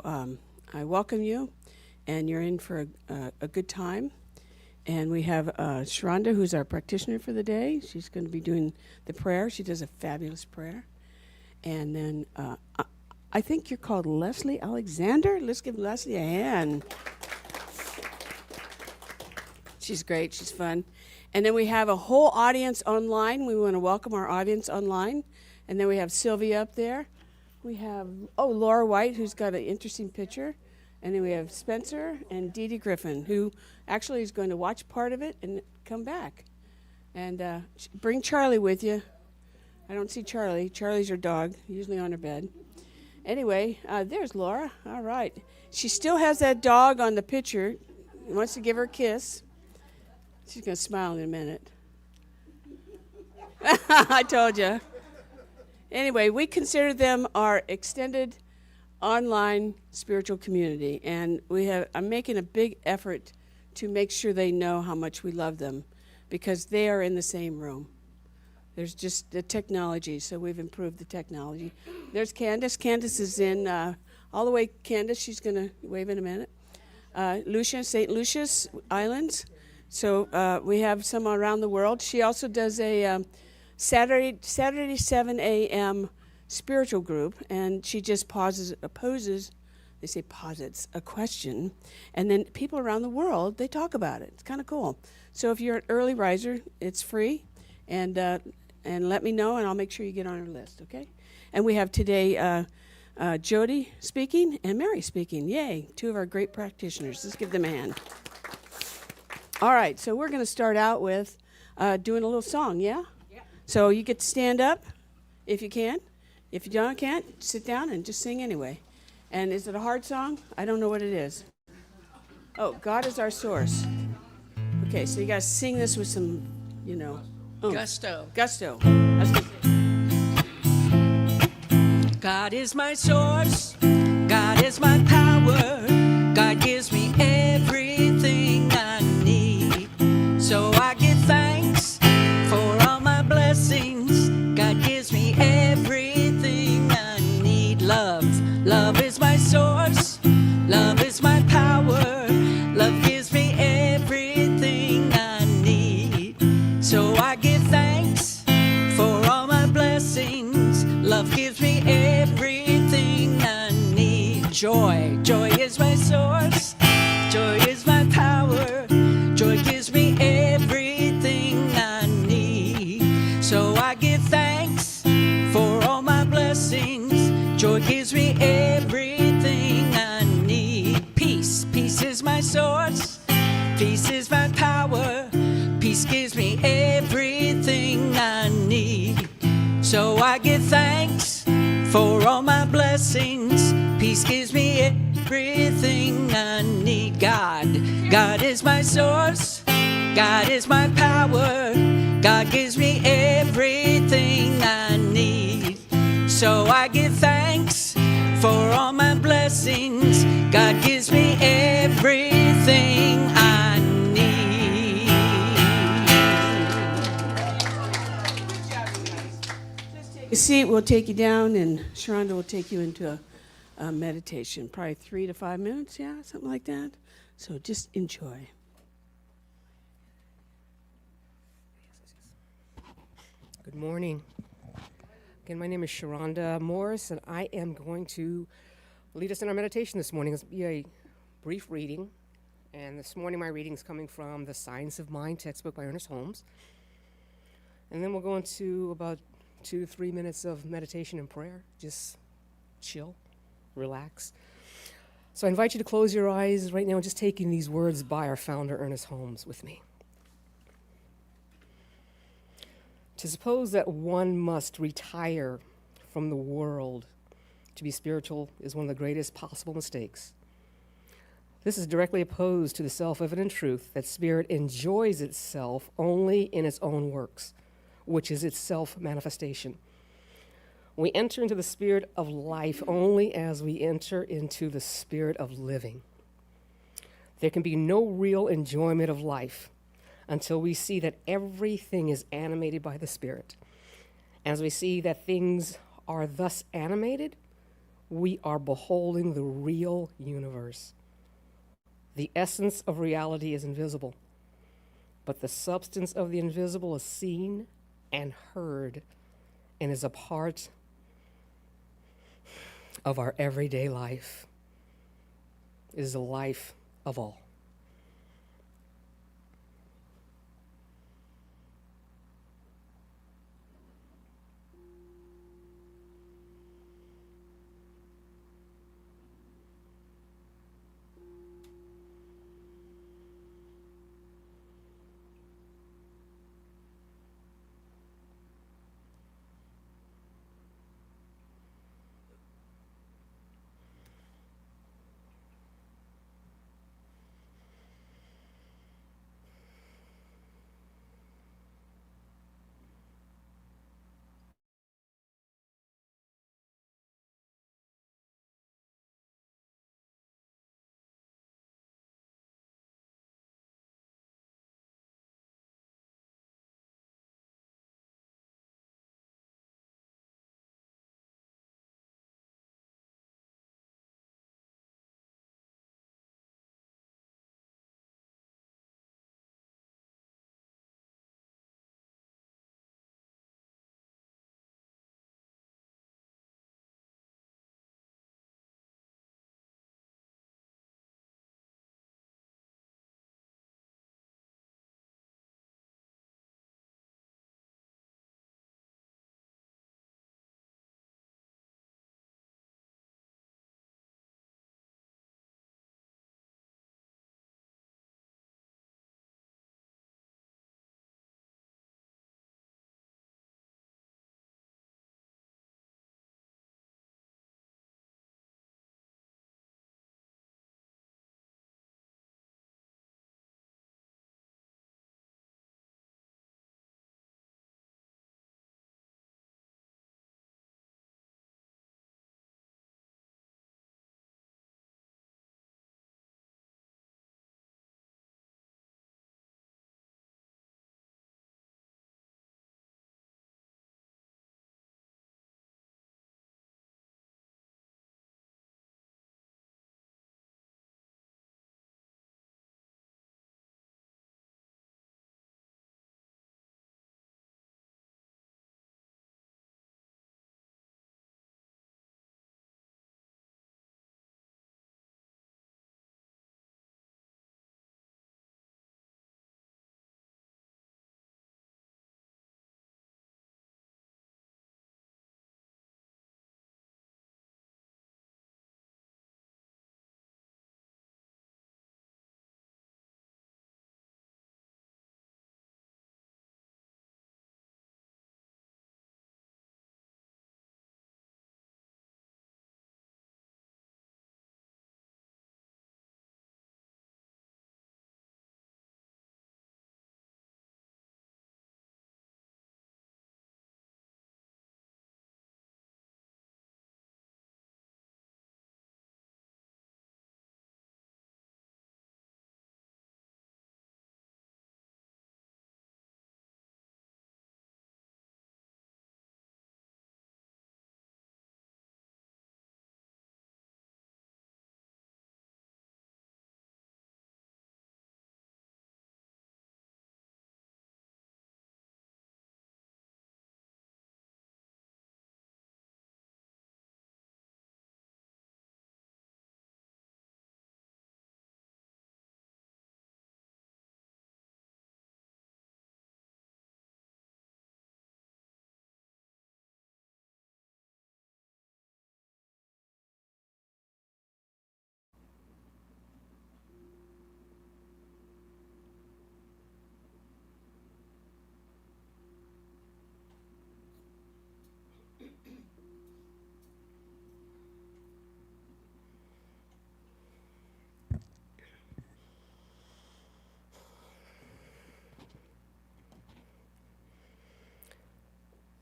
I welcome you, and you're in for a good time. And we have Sharonda, who's our practitioner for the day. She's going to be doing the prayer. She does a fabulous prayer. And then I think you're called Lesley Alexander. Let's give Lesley a hand. She's great. She's fun. And then we have a whole audience online. We want to welcome our audience online. And then we have Sylvia up there. We have, Laura White, who's got an interesting picture. And then we have Spencer and Dee Dee Griffin, who actually is going to watch part of it and come back. And bring Charlie with you. I don't see Charlie. Charlie's your dog, usually on her bed. Anyway, there's Laura. All right. She still has that dog on the picture. Wants to give her a kiss. She's going to smile in a minute. I told you. Anyway, we consider them our extended online spiritual community, and I'm making a big effort to make sure they know how much we love them, because they are in the same room. There's just the technology, so we've improved the technology. There's Candace. Candace is in all the way. Candace, she's going to wave in a minute. Lucia, St. Lucia's Islands. So we have some around the world. She also does a Saturday 7 a.m. spiritual group, and she just posits a question, and then people around the world, they talk about it. It's kind of cool. So if you're an early riser, it's free, and let me know, and I'll make sure you get on our list, okay? And we have today Jody speaking and Mary speaking. Yay, two of our great practitioners. Let's give them a hand. All right, so we're going to start out with doing a little song, yeah? Yeah. So you get to stand up if you can. If you can't, sit down and just sing anyway. And is it a hard song? I don't know what it is. Oh, God is our source. Okay, so you guys sing this with some, Gusto. Gusto. God is my source. God is my power. God gives me everything I need. So I give thanks for all my blessings. God gives me everything I need. Love is my source. Love is my power. Love gives me everything I need. So I give thanks for all my blessings. Love gives me everything I need. Joy is my source. Joy is my power. Joy gives me everything I need. So I give thanks for all my blessings. Joy gives me everything I need. Peace is my source. Peace is my power. Peace gives me everything I need. So I give thanks for all my blessings. Peace gives me everything I need. God is my source. God is my power. God gives me everything I need. So I give thanks for all my blessings. God gives me everything I need. Just take a seat. We'll take you down, and Sharonda will take you into a meditation. Probably 3 to 5 minutes, yeah, something like that. So just enjoy. Good morning. Again, my name is Sharonda Morris, and I am going to lead us in our meditation this morning. It's be a brief reading, and this morning my reading is coming from the Science of Mind textbook by Ernest Holmes. And then we'll go into about 2 to 3 minutes of meditation and prayer. Just chill, relax. So I invite you to close your eyes right now and just taking these words by our founder, Ernest Holmes, with me. To suppose that one must retire from the world to be spiritual is one of the greatest possible mistakes. This is directly opposed to the self-evident truth that spirit enjoys itself only in its own works, which is its self-manifestation. We enter into the spirit of life only as we enter into the spirit of living. There can be no real enjoyment of life until we see that everything is animated by the Spirit. As we see that things are thus animated, we are beholding the real universe. The essence of reality is invisible, but the substance of the invisible is seen and heard and is a part of our everyday life. It is the life of all.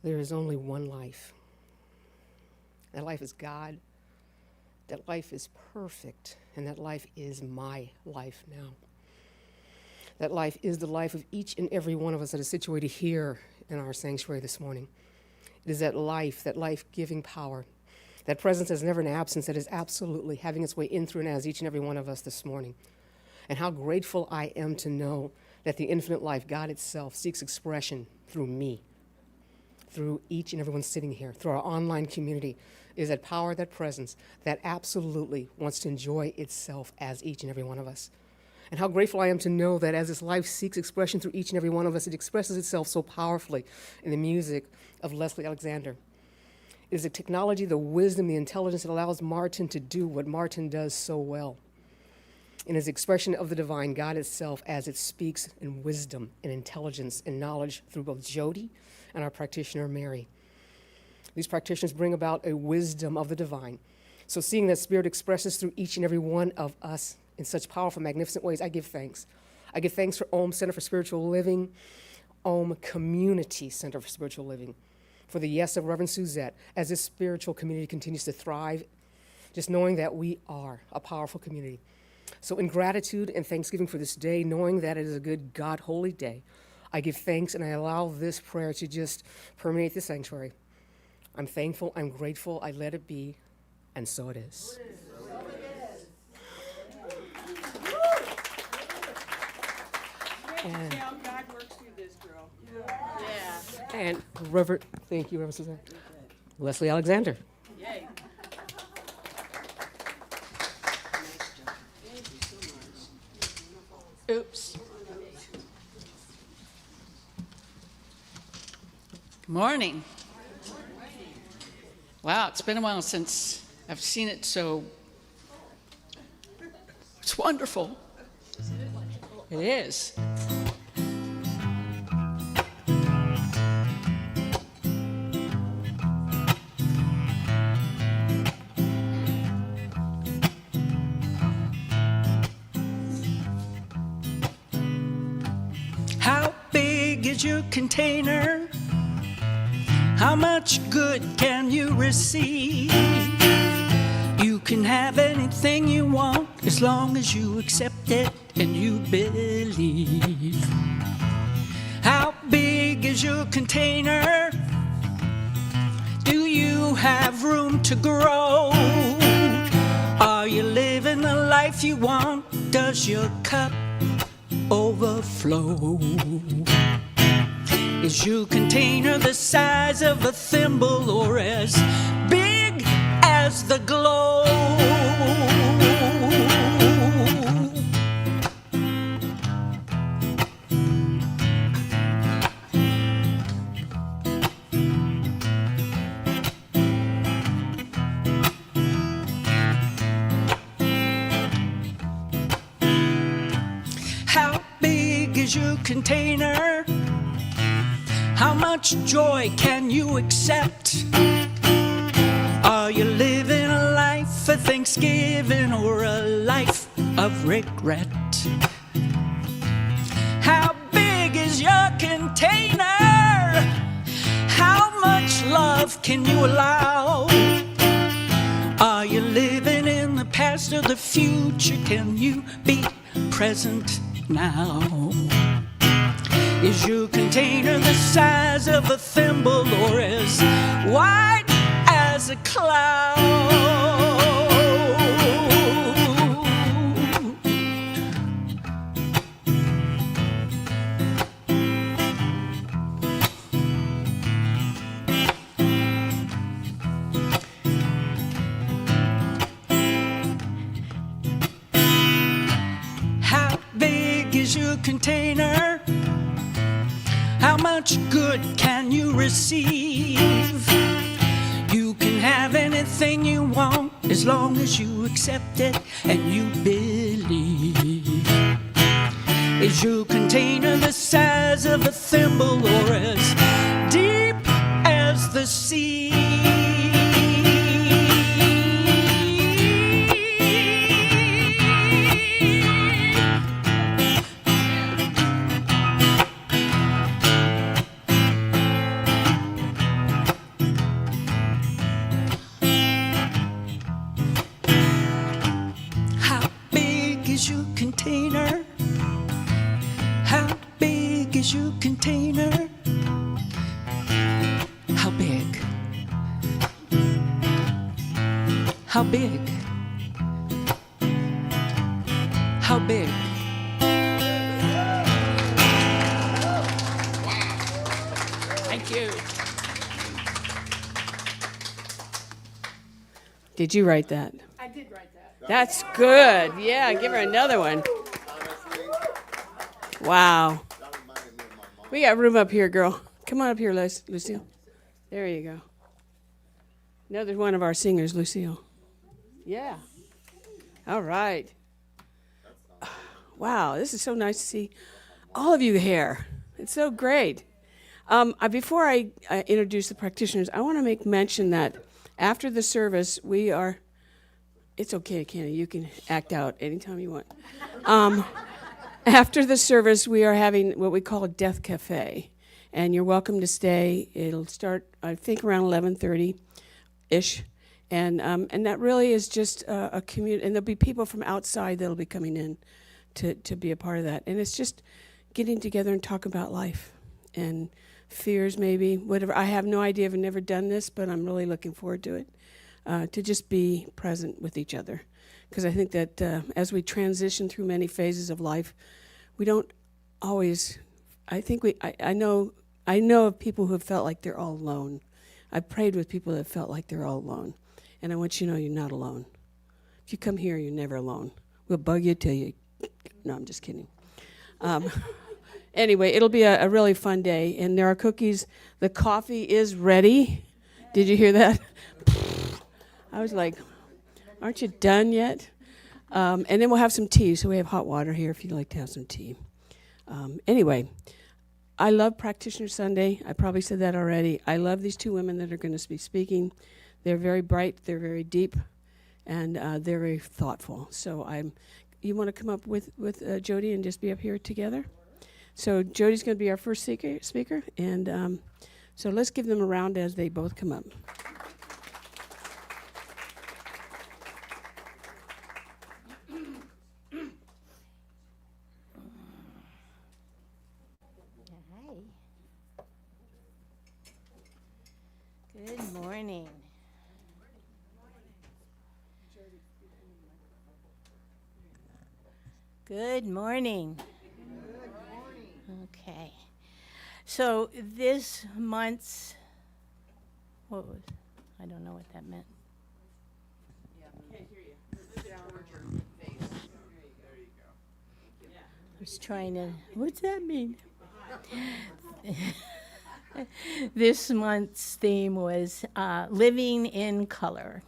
There is only one life. That life is God. That life is perfect. And that life is my life now. That life is the life of each and every one of us that is situated here in our sanctuary this morning. It is that life-giving power, That presence is never an absence, that is absolutely having its way in through and as each and every one of us this morning. And how grateful I am to know that the infinite life, God itself, seeks expression through me, through each and everyone sitting here, through our online community, is that power, that presence, that absolutely wants to enjoy itself as each and every one of us. And how grateful I am to know that as this life seeks expression through each and every one of us, it expresses itself so powerfully in the music of Lesley Alexander. It is the technology, the wisdom, the intelligence that allows Martin to do what Martin does so well. In his expression of the divine, God itself, as it speaks in wisdom and intelligence and knowledge through both Jody and our practitioner, Mary. These practitioners bring about a wisdom of the divine. So seeing that Spirit expresses through each and every one of us in such powerful, magnificent ways, I give thanks. I give thanks for Om Center for Spiritual Living, Om Community Center for Spiritual Living, for the yes of Reverend Suzette, as this spiritual community continues to thrive, just knowing that we are a powerful community. So in gratitude and thanksgiving for this day, knowing that it is a good God holy day, I give thanks and I allow this prayer to just permeate the sanctuary. I'm thankful, I'm grateful, I let it be, and so it is. And, God works through this girl. Yeah. and Reverend, thank you, Reverend Suzanne. Lesley Alexander. Yay. Oops. Morning. Wow, it's been a while since I've seen it, so it's wonderful. It is. How big is your container? How much good can you receive? You can have anything you want as long as you accept it and you believe. How big is your container? Do you have room to grow? Are you living the life you want? Does your cup overflow? Is your container the size of a thimble or as big as the globe? How big is your container? How much joy can you accept? Are you living a life of thanksgiving or a life of regret? How big is your container? How much love can you allow? Are you living in the past or the future? Can you be present now? Is your container the size of a thimble or as wide as a cloud? How big is your container? How much good can you receive? You can have anything you want as long as you accept it and you believe. Is your container the size of a thimble or as deep as the sea? Is your container? How big is your container? How big? How big? How big? Thank you. Did you write that? I did write that. That's good. Yeah, give her another one. Wow. We got room up here, girl. Come on up here, Lucille. There you go. Another one of our singers, Lucille. Yeah. All right. Wow, this is so nice to see all of you here. It's so great. Before I introduce the practitioners, I want to make mention that after the service, we are. It's okay, Kenny. You can act out anytime you want. After the service, we are having what we call a death cafe, and you're welcome to stay. It'll start, I think, around 11:30-ish, and that really is just a community. And there'll be people from outside that'll be coming in to be a part of that. And it's just getting together and talk about life and fears, maybe whatever. I have no idea. I've never done this, but I'm really looking forward to it. To just be present with each other. Because I think that as we transition through many phases of life, we don't always, I know of people who have felt like they're all alone. I've prayed with people that felt like they're all alone. And I want you to know you're not alone. If you come here, you're never alone. We'll bug you till you, no, I'm just kidding. Anyway, it'll be a really fun day. And there are cookies. The coffee is ready. Did you hear that? I was like, aren't you done yet? And then we'll have some tea. So we have hot water here if you'd like to have some tea. Anyway, I love Practitioner Sunday. I probably said that already. I love these two women that are going to be speaking. They're very bright. They're very deep. And they're very thoughtful. So you want to come up with Jody and just be up here together? So Jody's going to be our first speaker. And so let's give them a round as they both come up. Good morning. Good morning. Okay. So this month's, I don't know what that meant. I was trying to, what's that mean? This month's theme was living in color.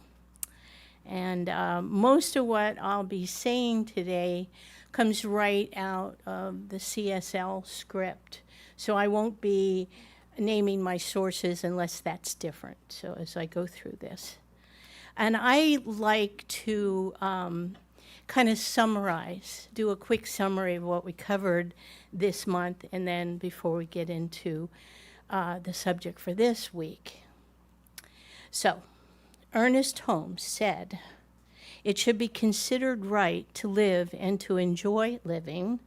And most of what I'll be saying today comes right out of the CSL script. So I won't be naming my sources unless that's different, so as I go through this. And I like to kind of summarize, do a quick summary of what we covered this month, and then before we get into the subject for this week. So, Ernest Holmes said, "It should be considered right to live and to enjoy living.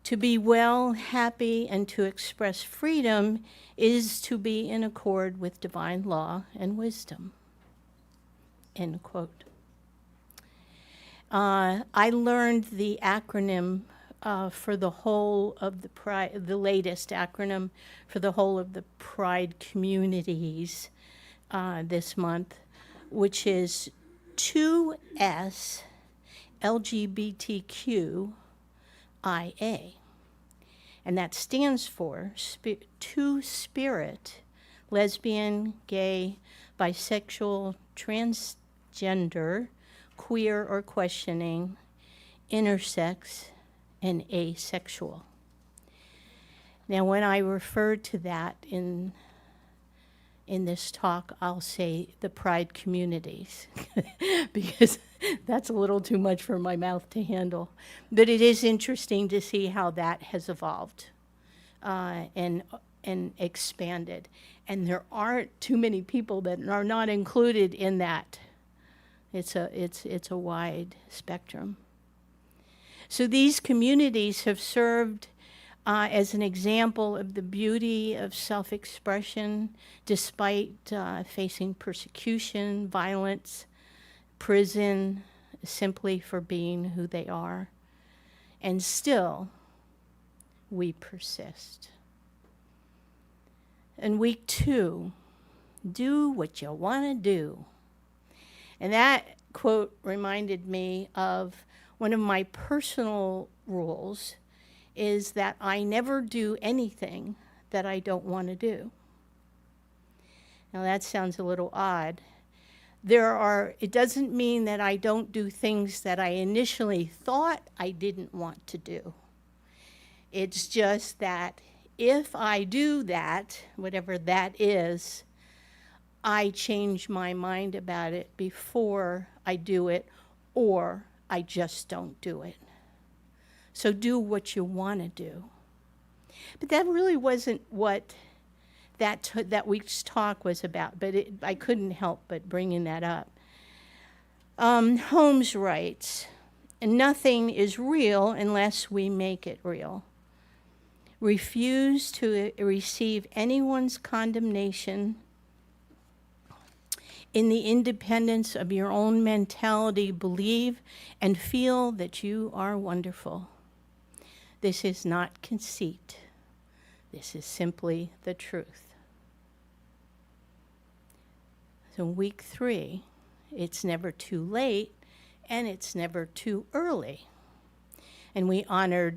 To be well, happy, and to express freedom is to be in accord with divine law and wisdom." End quote. I learned the acronym for the whole of the Pride, the latest acronym for the whole of the Pride communities this month, which is 2S LGBTQIA. And that stands for two-spirit, lesbian, gay, bisexual, transgender, queer or questioning, intersex, and asexual. Now, when I refer to that in this talk, I'll say the Pride communities, because that's a little too much for my mouth to handle. But it is interesting to see how that has evolved and expanded. And there aren't too many people that are not included in that. It's a wide spectrum. So these communities have served as an example of the beauty of self-expression despite facing persecution, violence, prison simply for being who they are, and still we persist. And week 2, do what you want to do. And that quote reminded me of one of my personal rules is that I never do anything that I don't want to do. Now that sounds a little odd. It doesn't mean that I don't do things that I initially thought I didn't want to do. It's just that if I do that, whatever that is, I change my mind about it before I do it, or I just don't do it. So do what you want to do. But that really wasn't what that week's talk was about, but I couldn't help but bringing that up. Holmes writes, nothing is real unless we make it real. Refuse to receive anyone's condemnation. In the independence of your own mentality, believe and feel that you are wonderful. This is not conceit. This is simply the truth. So week 3, it's never too late and it's never too early. And we honored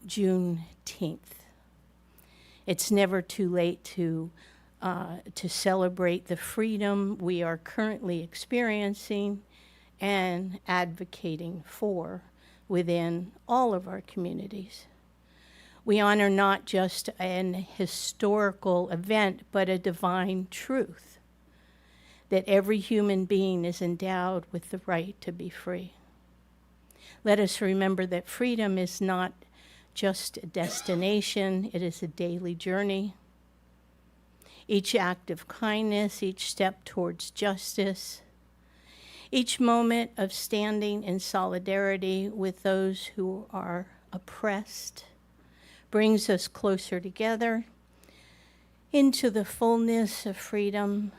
Juneteenth. It's never too late to celebrate the freedom we are currently experiencing and advocating for within all of our communities. We honor not just an historical event, but a divine truth, that every human being is endowed with the right to be free. Let us remember that freedom is not just a destination, it is a daily journey. Each act of kindness, each step towards justice, each moment of standing in solidarity with those who are oppressed brings us closer together into the fullness of freedom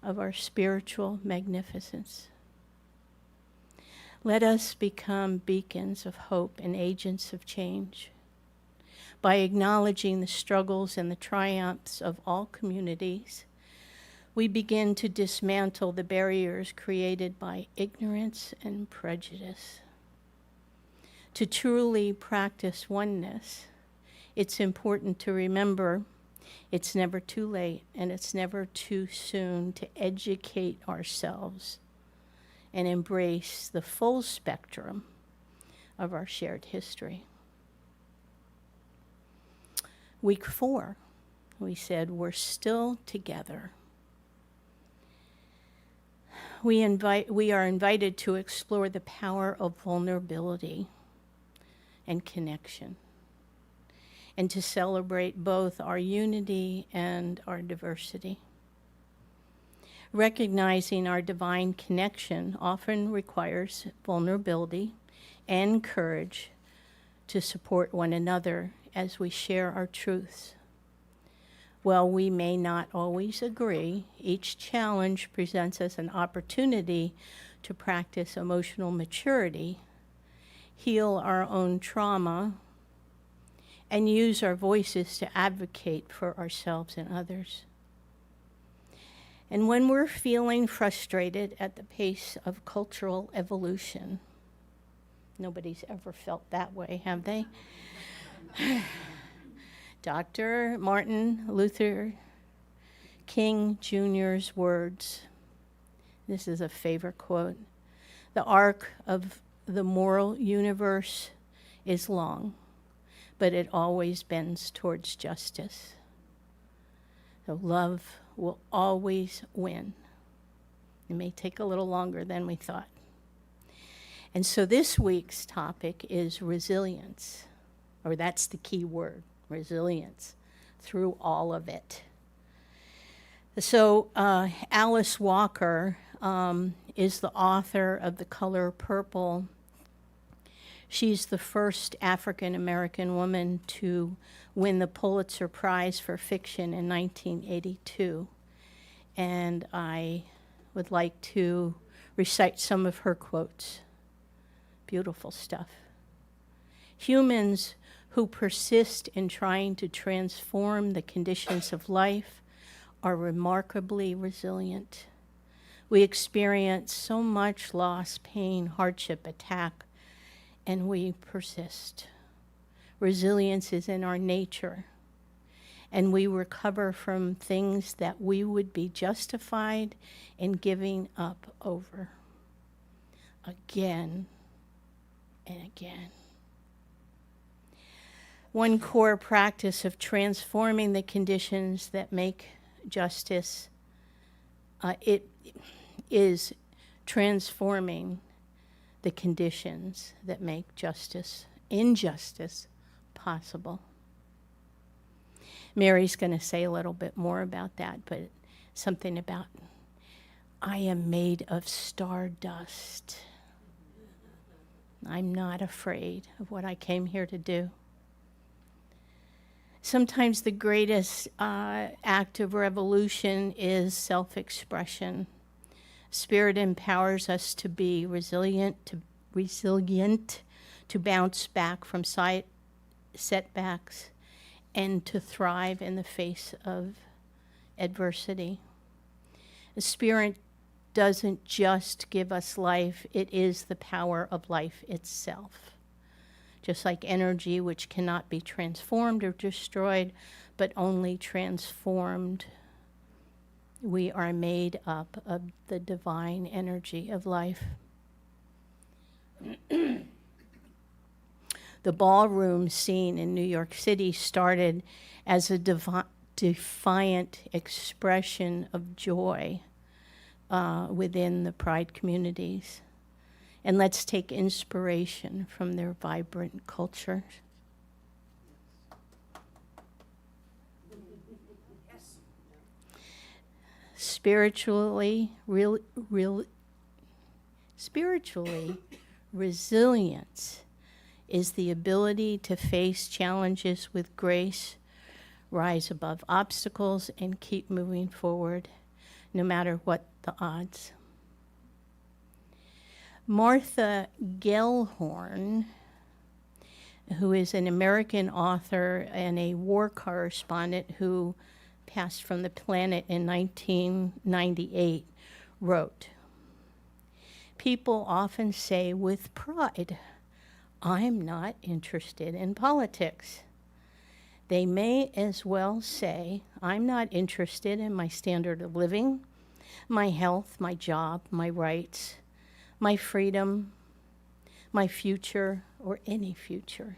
of our spiritual magnificence. Let us become beacons of hope and agents of change by acknowledging the struggles and the triumphs of all communities. We begin to dismantle the barriers created by ignorance and prejudice. To truly practice oneness, it's important to remember it's never too late and it's never too soon to educate ourselves and embrace the full spectrum of our shared history. Week 4, we said we're still together. We are invited to explore the power of vulnerability and connection, and to celebrate both our unity and our diversity. Recognizing our divine connection often requires vulnerability and courage to support one another as we share our truths. While we may not always agree, each challenge presents us an opportunity to practice emotional maturity, heal our own trauma, and use our voices to advocate for ourselves and others. And when we're feeling frustrated at the pace of cultural evolution, nobody's ever felt that way, have they? Dr. Martin Luther King Jr.'s words. This is a favorite quote. The arc of the moral universe is long, but it always bends towards justice. So love will always win. It may take a little longer than we thought. And so this week's topic is resilience, or that's the key word, resilience, through all of it. So Alice Walker is the author of The Color Purple. She's the first African-American woman to win the Pulitzer Prize for Fiction in 1982. And I would like to recite some of her quotes. Beautiful stuff. Humans who persist in trying to transform the conditions of life are remarkably resilient. We experience so much loss, pain, hardship, attack, and we persist. Resilience is in our nature, and we recover from things that we would be justified in giving up over again and again. One core practice of transforming the conditions that make justice, it is transforming the conditions that make injustice possible. Mary's going to say a little bit more about that, but something about, I am made of stardust. I'm not afraid of what I came here to do. Sometimes the greatest act of revolution is self-expression. Spirit empowers us to be resilient, to bounce back from setbacks, and to thrive in the face of adversity. The Spirit doesn't just give us life, it is the power of life itself. Just like energy, which cannot be transformed or destroyed, but only transformed, we are made up of the divine energy of life. The ballroom scene in New York City started as a defiant expression of joy within the Pride communities. And let's take inspiration from their vibrant culture. Spiritually, resilience is the ability to face challenges with grace, rise above obstacles, and keep moving forward, no matter what the odds. Martha Gellhorn, who is an American author and a war correspondent who passed from the planet in 1998, wrote, "People often say with pride, I'm not interested in politics. They may as well say, I'm not interested in my standard of living, my health, my job, my rights, my freedom, my future, or any future."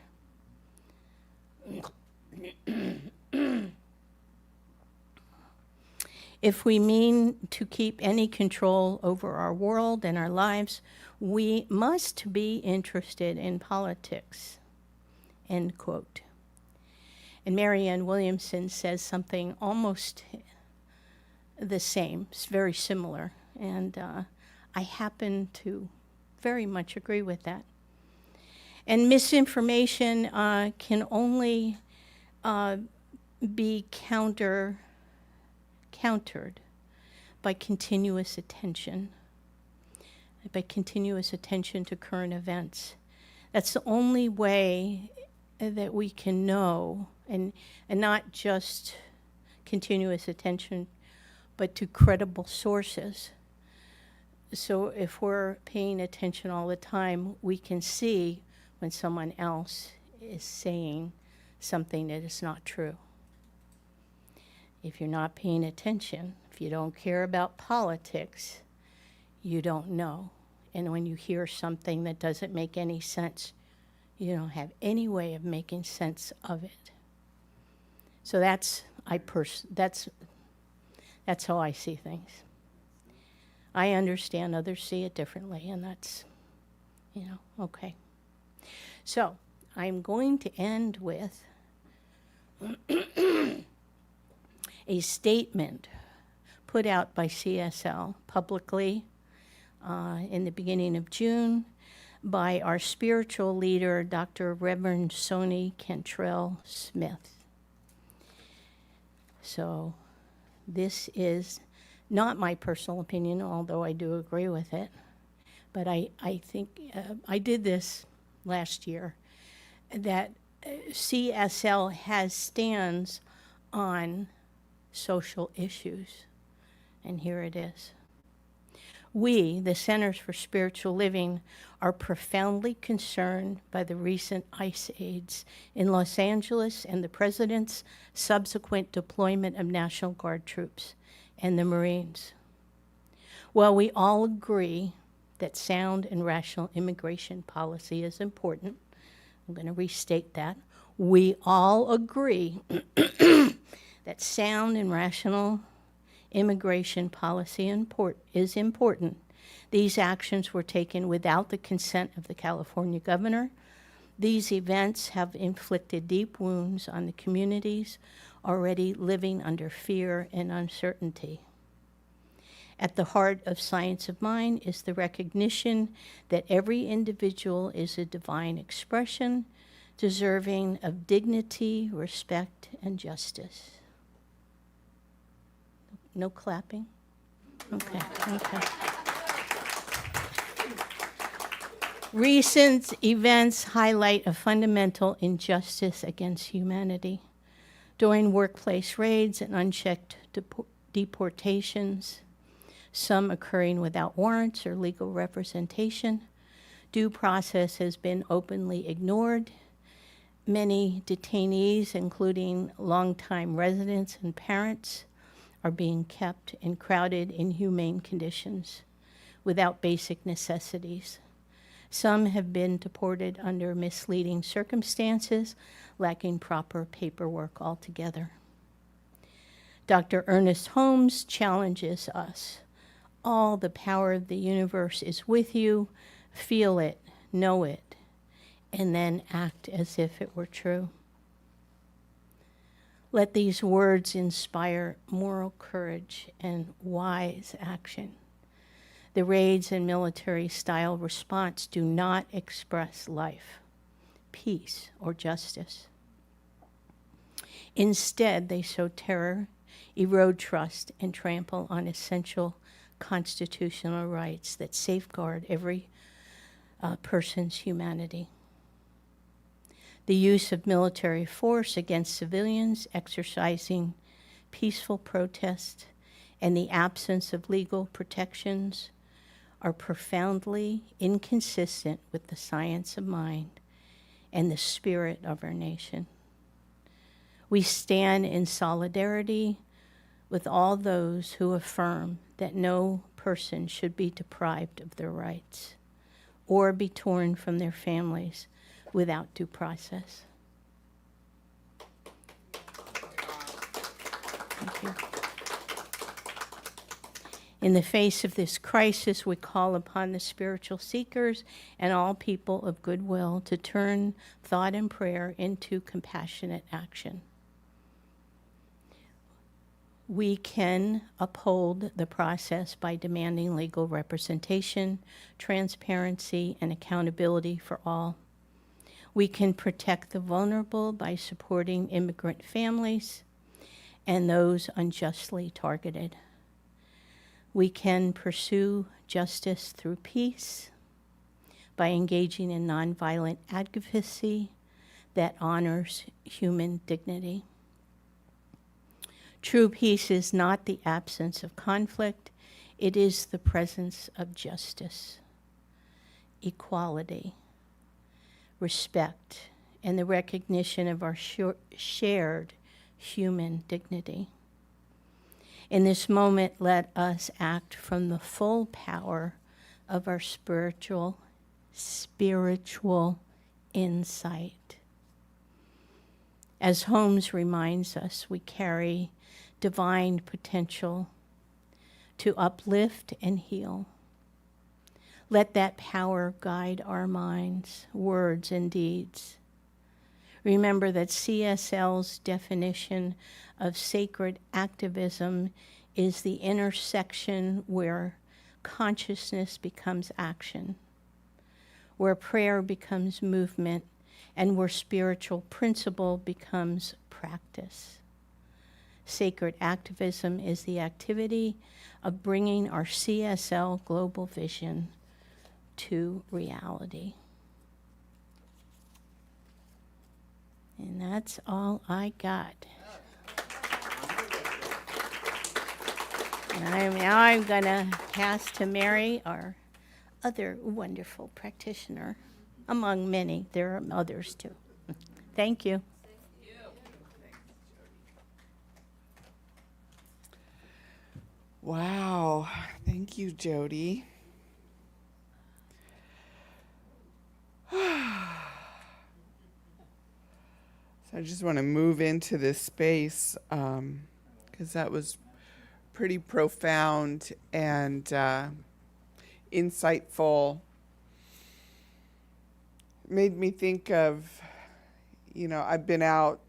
If we mean to keep any control over our world and our lives, we must be interested in politics, end quote. And Marianne Williamson says something almost the same, it's very similar, and I happen to very much agree with that. And misinformation can only be countered by continuous attention to current events. That's the only way that we can know, and not just continuous attention, but to credible sources. So if we're paying attention all the time, we can see when someone else is saying something that is not true. If you're not paying attention, if you don't care about politics, you don't know. And when you hear something that doesn't make any sense, you don't have any way of making sense of it. So that's how I see things. I understand others see it differently, and that's, okay. So I'm going to end with a statement put out by CSL publicly in the beginning of June by our spiritual leader, Dr. Reverend Soni Cantrell Smith. So this is not my personal opinion, although I do agree with it, but I think I did this last year, that CSL has stands on social issues, and here it is. We, the Centers for Spiritual Living, are profoundly concerned by the recent ice raids in Los Angeles and the President's subsequent deployment of National Guard troops and the Marines. While we all agree that sound and rational immigration policy is important, I'm going to restate that. We all agree that sound and rational immigration policy is important. These actions were taken without the consent of the California governor. These events have inflicted deep wounds on the communities already living under fear and uncertainty. At the heart of Science of Mind is the recognition that every individual is a divine expression, deserving of dignity, respect, and justice. No clapping? Okay. Recent events highlight a fundamental injustice against humanity. During workplace raids and unchecked deportations, some occurring without warrants or legal representation, due process has been openly ignored. Many detainees, including longtime residents and parents, are being kept in crowded, inhumane conditions without basic necessities. Some have been deported under misleading circumstances, lacking proper paperwork altogether. Dr. Ernest Holmes challenges us. All the power of the universe is with you. Feel it, know it, and then act as if it were true. Let these words inspire moral courage and wise action. The raids and military-style response do not express life, peace, or justice. Instead, they sow terror, erode trust, and trample on essential constitutional rights that safeguard every person's humanity. The use of military force against civilians exercising peaceful protest and the absence of legal protections are profoundly inconsistent with the science of mind and the spirit of our nation. We stand in solidarity with all those who affirm that no person should be deprived of their rights or be torn from their families without due process. Thank you. In the face of this crisis, we call upon the spiritual seekers and all people of goodwill to turn thought and prayer into compassionate action. We can uphold the process by demanding legal representation, transparency, and accountability for all. We can protect the vulnerable by supporting immigrant families and those unjustly targeted. We can pursue justice through peace by engaging in nonviolent advocacy that honors human dignity. True peace is not the absence of conflict, it is the presence of justice, equality, respect, and the recognition of our shared human dignity. In this moment, let us act from the full power of our spiritual insight. As Holmes reminds us, we carry divine potential to uplift and heal. Let that power guide our minds, words, and deeds. Remember that CSL's definition of sacred activism is the intersection where consciousness becomes action, where prayer becomes movement, and where spiritual principle becomes practice. Sacred activism is the activity of bringing our CSL global vision to reality. And that's all I got. And now I'm going to pass to Mary, our other wonderful practitioner, among many. There are others too. Thank you. Wow. Thank you, Jody. So I just want to move into this space because that was pretty profound and insightful. Made me think of, I've been out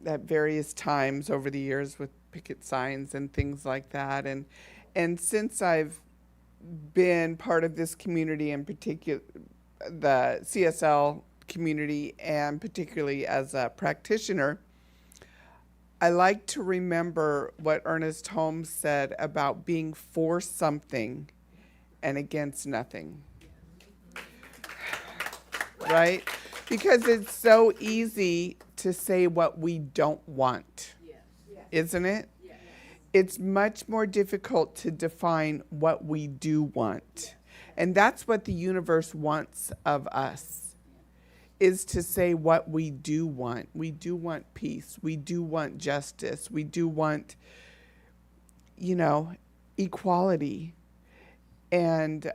at various times over the years with picket signs and things like that. And since I've been part of this community, in particular, the CSL community, and particularly as a practitioner, I like to remember what Ernest Holmes said about being for something and against nothing. Right? Because it's so easy to say what we don't want, isn't it? It's much more difficult to define what we do want. And that's what the universe wants of us, is to say what we do want. We do want peace. We do want justice. We do want, equality. And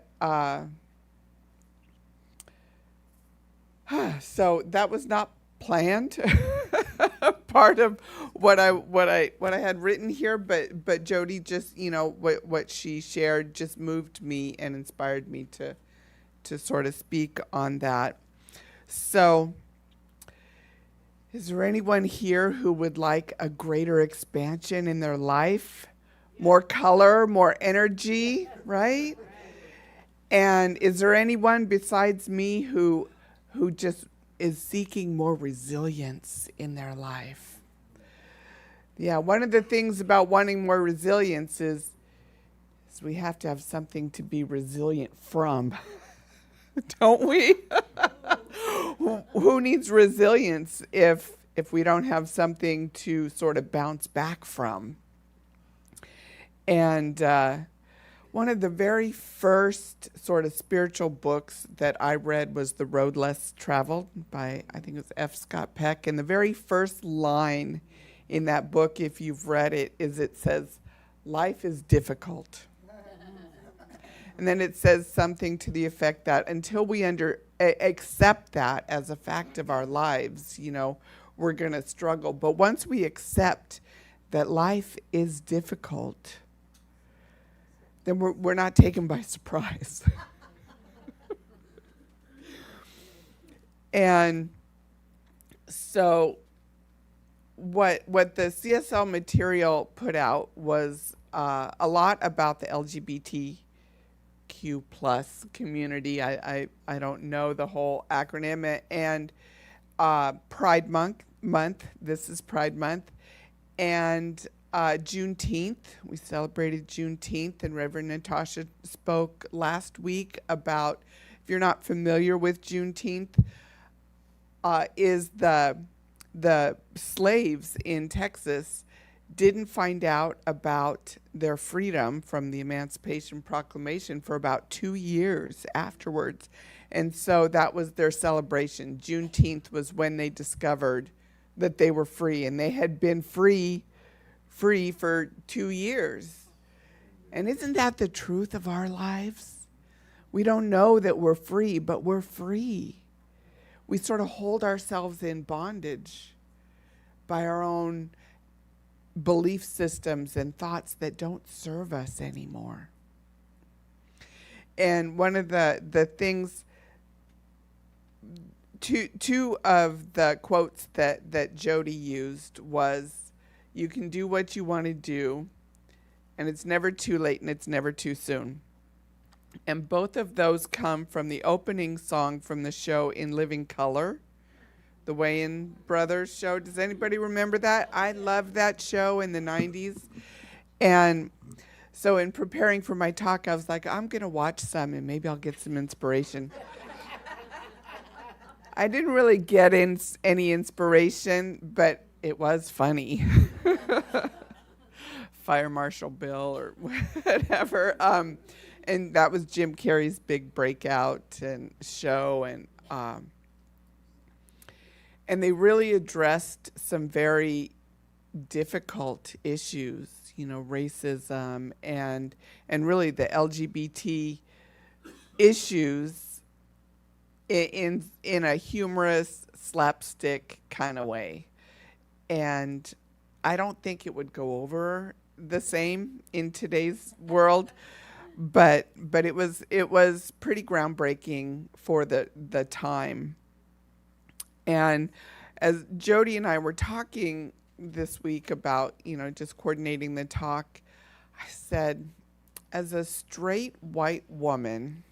so that was not planned. Part of what I had written here, but Jody just, what she shared just moved me and inspired me to sort of speak on that. So, is there anyone here who would like a greater expansion in their life? More color, more energy, right? And is there anyone besides me who just is seeking more resilience in their life? Yeah, one of the things about wanting more resilience is we have to have something to be resilient from, don't we? Who needs resilience if we don't have something to sort of bounce back from? And one of the very first sort of spiritual books that I read was The Road Less Traveled by, I think it was F. Scott Peck. And the very first line in that book, if you've read it, is it says, "Life is difficult." And then it says something to the effect that until we accept that as a fact of our lives, we're going to struggle. But once we accept that life is difficult, then we're not taken by surprise. And so what the CSL material put out was a lot about the LGBTQ plus community. I don't know the whole acronym. And Pride Month, this is Pride Month. And Juneteenth, we celebrated Juneteenth, and Reverend Natasha spoke last week about, if you're not familiar with Juneteenth, is the slaves in Texas didn't find out about their freedom from the Emancipation Proclamation for about 2 years afterwards. And so that was their celebration. Juneteenth was when they discovered that they were free, and they had been free for 2 years. And isn't that the truth of our lives? We don't know that we're free, but we're free. We sort of hold ourselves in bondage by our own belief systems and thoughts that don't serve us anymore. And one of the things, two of the quotes that Jody used was, "You can do what you want to do, and it's never too late and it's never too soon." And both of those come from the opening song from the show In Living Color, the Wayans Brothers show. Does anybody remember that? I loved that show in the 90s. And so in preparing for my talk, I was like, I'm going to watch some and maybe I'll get some inspiration. I didn't really get any inspiration, but it was funny. Fire Marshal Bill or whatever. And that was Jim Carrey's big breakout and show. And they really addressed some very difficult issues, you know, racism and really the LGBT issues in a humorous, slapstick kind of way. And I don't think it would go over the same in today's world, but it was pretty groundbreaking for the time. And as Jody and I were talking this week about, you know, just coordinating the talk, I said, as a straight white woman,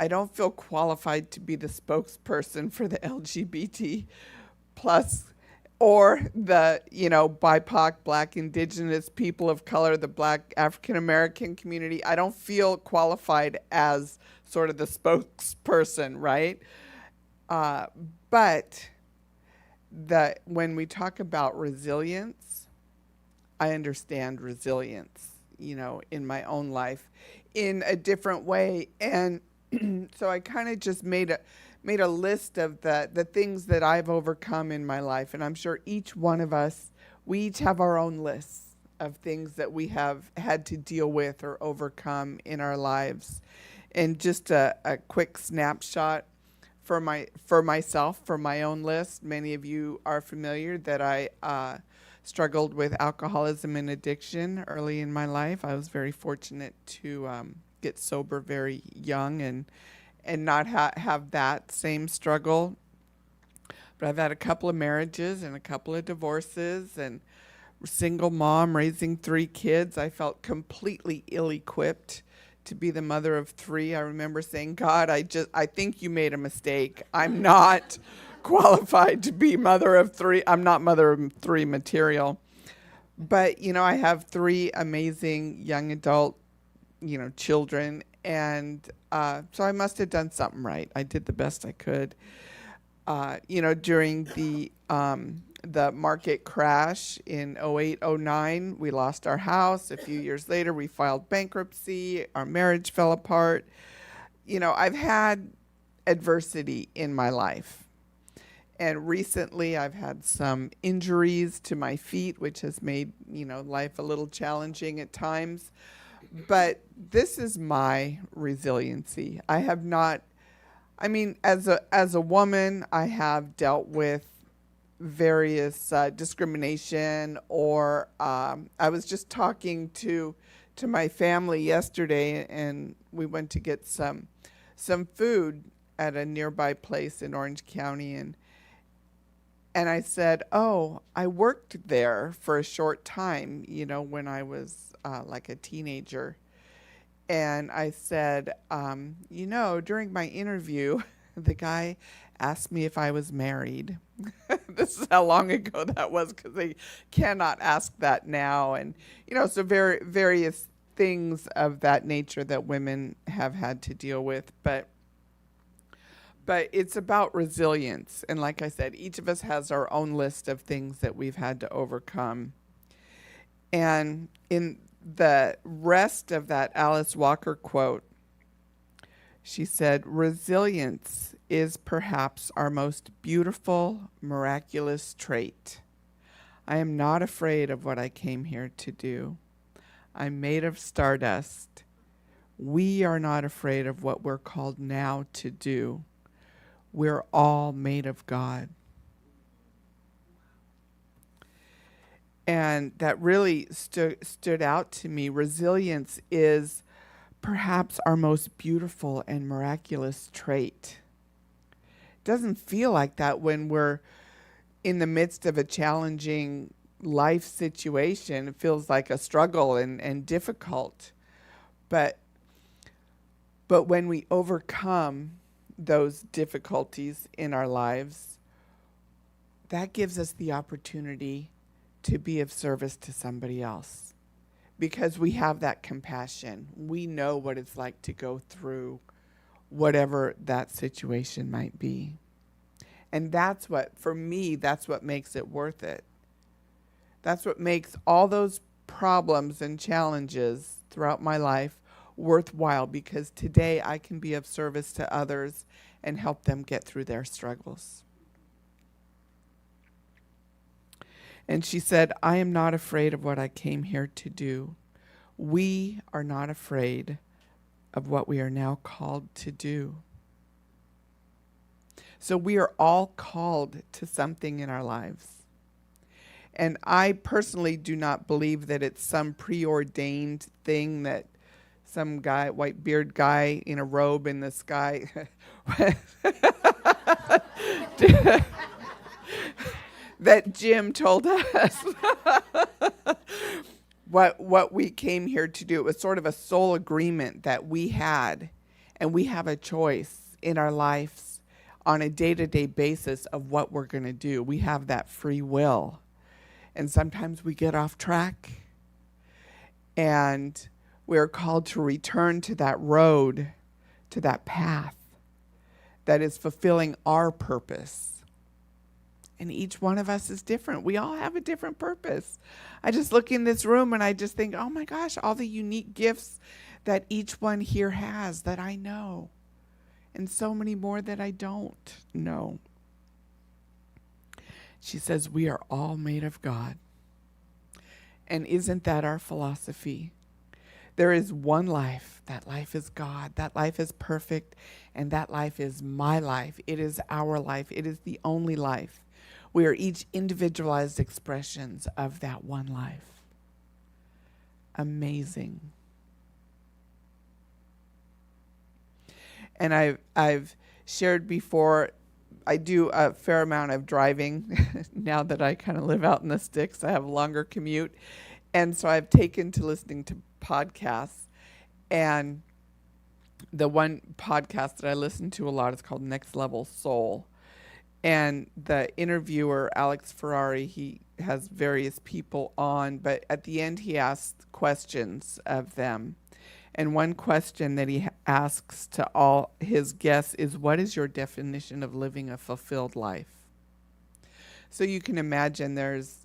I don't feel qualified to be the spokesperson for the LGBT plus or the, you know, BIPOC, Black, Indigenous, people of color, the Black African American community. I don't feel qualified as sort of the spokesperson, right? But when we talk about resilience, I understand resilience, you know, in my own life in a different way. And so I kind of just made a list of the things that I've overcome in my life. And I'm sure each one of us, we each have our own lists of things that we have had to deal with or overcome in our lives. And just a quick snapshot for myself, for my own list. Many of you are familiar that I struggled with alcoholism and addiction early in my life. I was very fortunate to get sober very young and not have that same struggle. But I've had a couple of marriages and a couple of divorces and single mom raising 3 kids. I felt completely ill-equipped to be the mother of 3. I remember saying, God, I think you made a mistake. I'm not qualified to be mother of 3. I'm not mother of 3 material. But, you know, I have 3 amazing young adult, you know, children. And so I must have done something right. I did the best I could. You know, during the market crash in 08, 09, we lost our house. A few years later, we filed bankruptcy. Our marriage fell apart. You know, I've had adversity in my life. And recently, I've had some injuries to my feet, which has made, you know, life a little challenging at times. But this is my resiliency. I have not, I mean, as a woman, I have dealt with various discrimination, or I was just talking to my family yesterday, and we went to get some food at a nearby place in Orange County, and I said, oh, I worked there for a short time, you know, when I was like a teenager. And I said, you know, during my interview, the guy asked me if I was married. This is how long ago that was, because they cannot ask that now. And, you know, so various things of that nature that women have had to deal with. But it's about resilience. And like I said, each of us has our own list of things that we've had to overcome. And in the rest of that Alice Walker quote, she said, resilience is perhaps our most beautiful, miraculous trait. I am not afraid of what I came here to do. I'm made of stardust. We are not afraid of what we're called now to do. We're all made of God. And that really stood out to me. Resilience is perhaps our most beautiful and miraculous trait. It doesn't feel like that when we're in the midst of a challenging life situation. It feels like a struggle and difficult. But when we overcome those difficulties in our lives, that gives us the opportunity to be of service to somebody else, because we have that compassion. We know what it's like to go through whatever that situation might be. And that's what, for me, that's what makes it worth it. That's what makes all those problems and challenges throughout my life worthwhile, because today I can be of service to others and help them get through their struggles. And she said, I am not afraid of what I came here to do. We are not afraid of what we are now called to do. So we are all called to something in our lives. And I personally do not believe that it's some preordained thing that some guy, white beard guy in a robe in the sky that Jim told us what we came here to do. It was sort of a soul agreement that we had, and we have a choice in our lives on a day-to-day basis of what we're going to do. We have that free will. And sometimes we get off track, and we're called to return to that road, to that path that is fulfilling our purpose. And each one of us is different. We all have a different purpose. I just look in this room and I just think, oh my gosh, all the unique gifts that each one here has that I know, and so many more that I don't know. She says, we are all made of God. And isn't that our philosophy? There is one life. That life is God. That life is perfect. And that life is my life. It is our life. It is the only life. We are each individualized expressions of that one life. Amazing. And I've shared before, I do a fair amount of driving now that I kind of live out in the sticks. I have a longer commute. And so I've taken to listening to podcasts. And the one podcast that I listen to a lot is called Next Level Soul. And the interviewer, Alex Ferrari, he has various people on, but at the end he asks questions of them. And one question that he asks to all his guests is, what is your definition of living a fulfilled life? So you can imagine there's,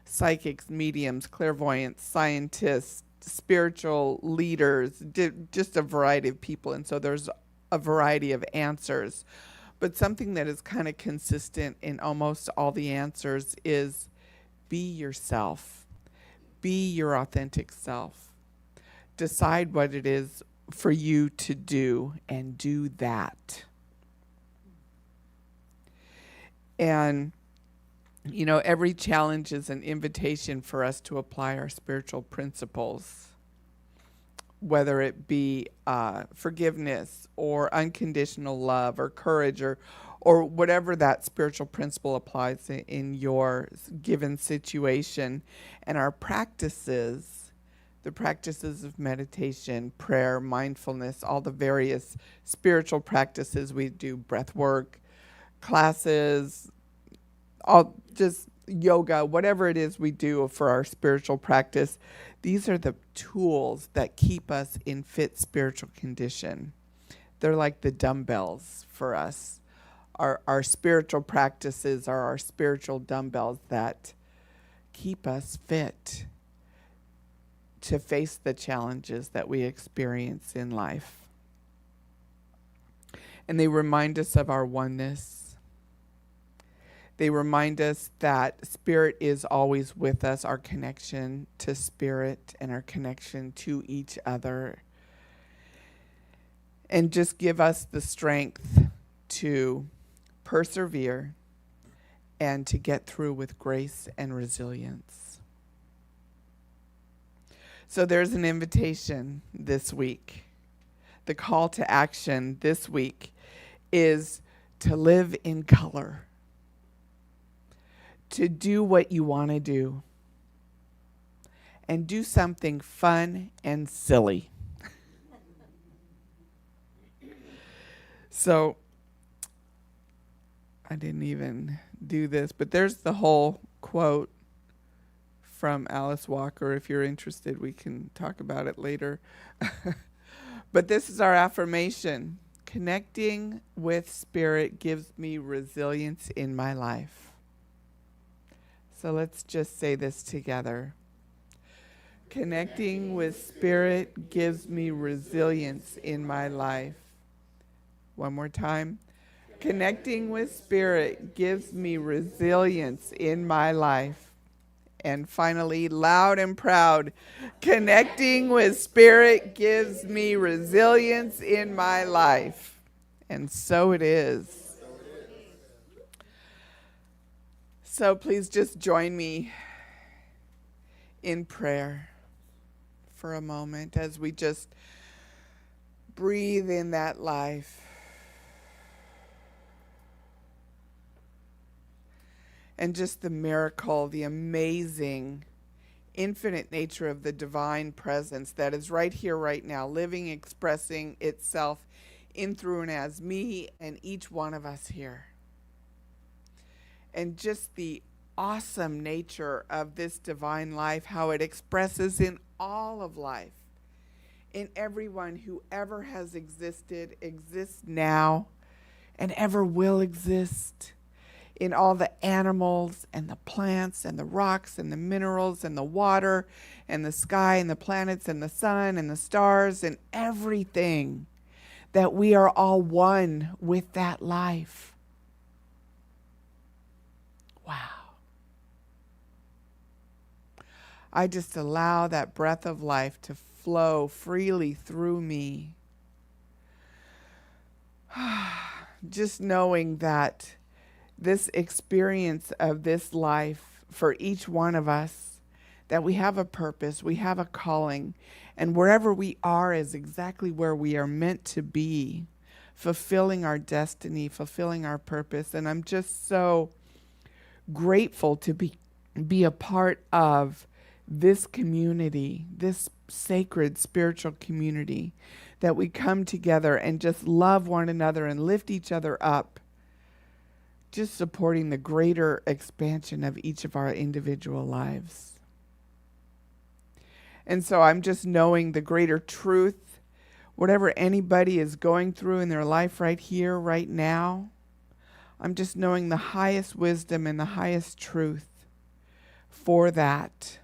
psychics, mediums, clairvoyants, scientists, spiritual leaders, just a variety of people. And so there's a variety of answers. But something that is kind of consistent in almost all the answers is be yourself. Be your authentic self. Decide what it is for you to do and do that. And, every challenge is an invitation for us to apply our spiritual principles, whether it be forgiveness or unconditional love or courage or whatever that spiritual principle applies in your given situation. And our practices, the practices of meditation, prayer, mindfulness, all the various spiritual practices we do, breath work, classes, all just yoga, whatever it is we do for our spiritual practice, these are the tools that keep us in fit spiritual condition. They're like the dumbbells for us. Our spiritual practices are our spiritual dumbbells that keep us fit to face the challenges that we experience in life. And they remind us of our oneness. They remind us that spirit is always with us, our connection to spirit and our connection to each other. And just give us the strength to persevere and to get through with grace and resilience. So there's an invitation this week. The call to action this week is to live in color, to do what you want to do, and do something fun and silly. So I didn't even do this, but there's the whole quote from Alice Walker. If you're interested, we can talk about it later. But this is our affirmation. Connecting with Spirit gives me resilience in my life. So let's just say this together. Connecting with Spirit gives me resilience in my life. One more time. Connecting with Spirit gives me resilience in my life. And finally, loud and proud, connecting with Spirit gives me resilience in my life. And so it is. So please just join me in prayer for a moment as we just breathe in that life. And just the miracle, the amazing, infinite nature of the divine presence that is right here, right now, living, expressing itself in, through, and as me and each one of us here. And just the awesome nature of this divine life, how it expresses in all of life, in everyone who ever has existed, exists now, and ever will exist. In all the animals and the plants and the rocks and the minerals and the water and the sky and the planets and the sun and the stars and everything, that we are all one with that life. Wow. I just allow that breath of life to flow freely through me. Just knowing that this experience of this life for each one of us, that we have a purpose, we have a calling, and wherever we are is exactly where we are meant to be, fulfilling our destiny, fulfilling our purpose. And I'm just so grateful to be a part of this community, this sacred spiritual community, that we come together and just love one another and lift each other up, just supporting the greater expansion of each of our individual lives. And so I'm just knowing the greater truth, whatever anybody is going through in their life right here, right now, I'm just knowing the highest wisdom and the highest truth for that.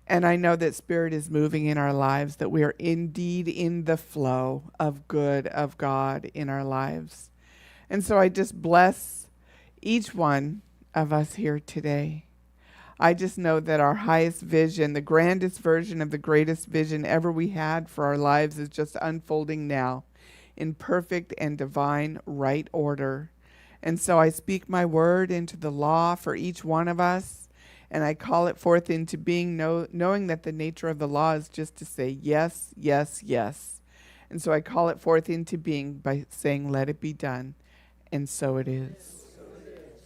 And I know that Spirit is moving in our lives, that we are indeed in the flow of good of God in our lives. And so I just bless each one of us here today. I just know that our highest vision, the grandest version of the greatest vision ever we had for our lives, is just unfolding now in perfect and divine right order. And so I speak my word into the law for each one of us, and I call it forth into being, knowing that the nature of the law is just to say yes, yes, yes. And so I call it forth into being by saying, let it be done. And so it is.